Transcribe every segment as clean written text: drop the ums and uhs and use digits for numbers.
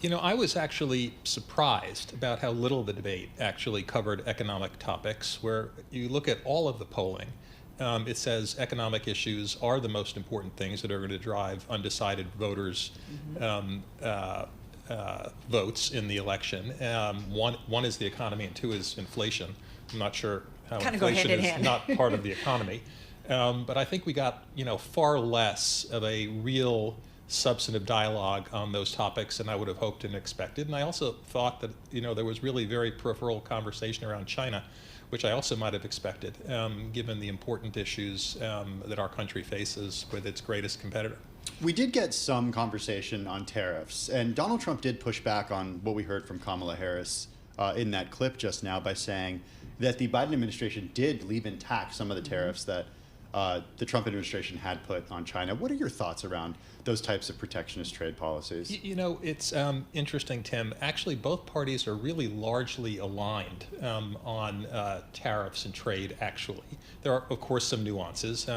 I was actually surprised about how little the debate actually covered economic topics. Where you look at all of the polling, it says economic issues are the most important things that are going to drive undecided voters' votes in the election. One is the economy, and two is inflation. I'm not sure how Kind of go inflation hand in is hand. not part of the economy. But I think we got far less of a real substantive dialogue on those topics than I would have hoped and expected. And I also thought that there was really very peripheral conversation around China, which I also might have expected, given the important issues that our country faces with its greatest competitor. We did get some conversation on tariffs, and Donald Trump did push back on what we heard from Kamala Harris in that clip just now by saying that the Biden administration did leave intact some of the tariffs that the Trump administration had put on China. What are your thoughts around those types of protectionist trade policies? It's interesting, Tim. Actually, both parties are really largely aligned on tariffs and trade, actually. There are, of course, some nuances.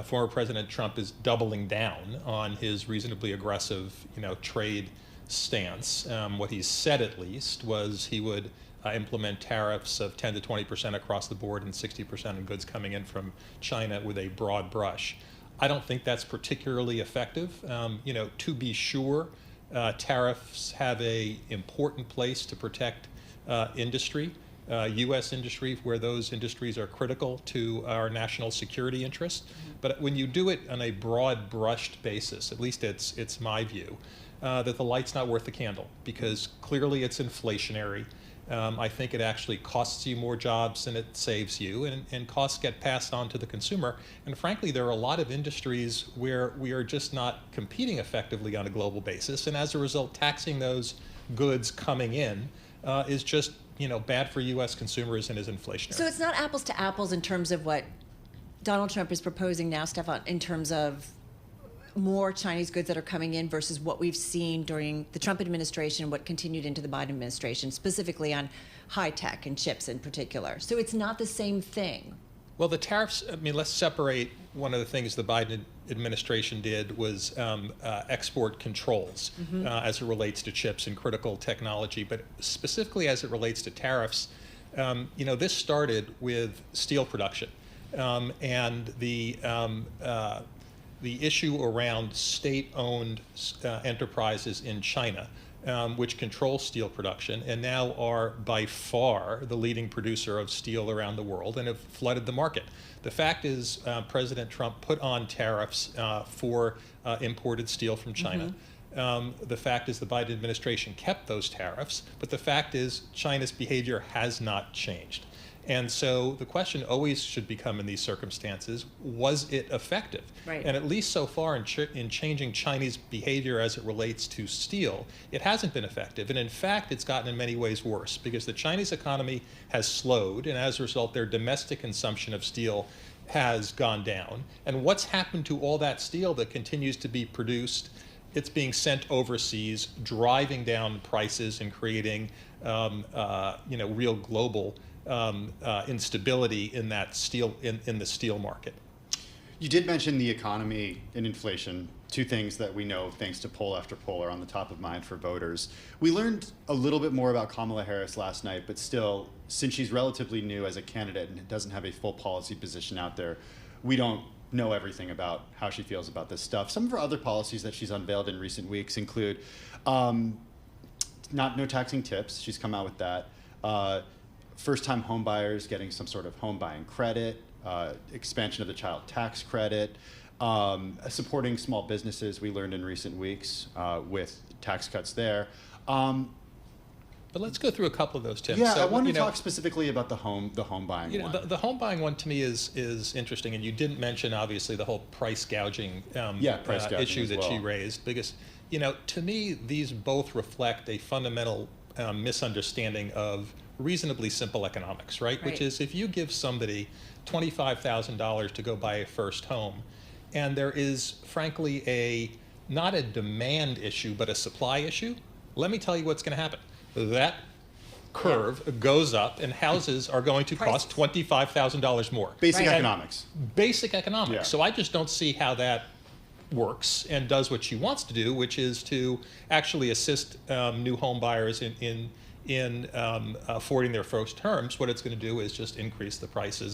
Former President Trump is doubling down on his reasonably aggressive, trade stance. What he said, at least, was he would implement tariffs of 10 to 20% across the board and 60% on goods coming in from China with a broad brush. I don't think that's particularly effective. To be sure, tariffs have an important place to protect industry, U.S. industry, where those industries are critical to our national security interests. But when you do it on a broad brushed basis, at least it's my view, that the light's not worth the candle, because clearly it's inflationary. I think it actually costs you more jobs than it saves you, and costs get passed on to the consumer. And frankly, there are a lot of industries where we are just not competing effectively on a global basis, and as a result, taxing those goods coming in is just bad for U.S. consumers and is inflationary. So it's not apples to apples in terms of what Donald Trump is proposing now, Stefan, in terms of more Chinese goods that are coming in versus what we've seen during the Trump administration, what continued into the Biden administration, specifically on high tech and chips in particular. So it's not the same thing. Well, the tariffs, let's separate. One of the things the Biden administration did was export controls as it relates to chips and critical technology. But specifically as it relates to tariffs, this started with steel production. And the issue around state-owned enterprises in China, which control steel production and now are by far the leading producer of steel around the world and have flooded the market. The fact is, President Trump put on tariffs for imported steel from China. The fact is the Biden administration kept those tariffs, but the fact is China's behavior has not changed. And so the question always should become in these circumstances, was it effective? Right. And at least so far in changing Chinese behavior as it relates to steel, it hasn't been effective. And in fact, it's gotten in many ways worse because the Chinese economy has slowed, and as a result, their domestic consumption of steel has gone down. And what's happened to all that steel that continues to be produced? It's being sent overseas, driving down prices and creating real global instability in that steel in the steel market. You did mention the economy and inflation, two things that we know, thanks to poll after poll, are on the top of mind for voters. We learned a little bit more about Kamala Harris last night, but still, since she's relatively new as a candidate and doesn't have a full policy position out there, we don't know everything about how she feels about this stuff. Some of her other policies that she's unveiled in recent weeks include no taxing tips. She's come out with that. First-time home buyers getting some sort of home buying credit, expansion of the child tax credit, supporting small businesses, we learned in recent weeks, with tax cuts there. But let's go through a couple of those, Tim. Yeah, So, I want to talk specifically about the home buying one. The home buying one to me is interesting, and you didn't mention obviously the whole price gouging, price gouging issue as that well. she raised, because to me these both reflect a fundamental misunderstanding of reasonably simple economics, right? Which is if you give somebody $25,000 to go buy a first home, and there is frankly not a demand issue but a supply issue, let me tell you what's going to happen. That curve goes up, and houses are going to cost $25,000 more. Basic Right. economics. Basic economics. Yeah. So I just don't see how that works and does what she wants to do, which is to actually assist new home buyers in affording their first terms, what it's going to do is just increase the prices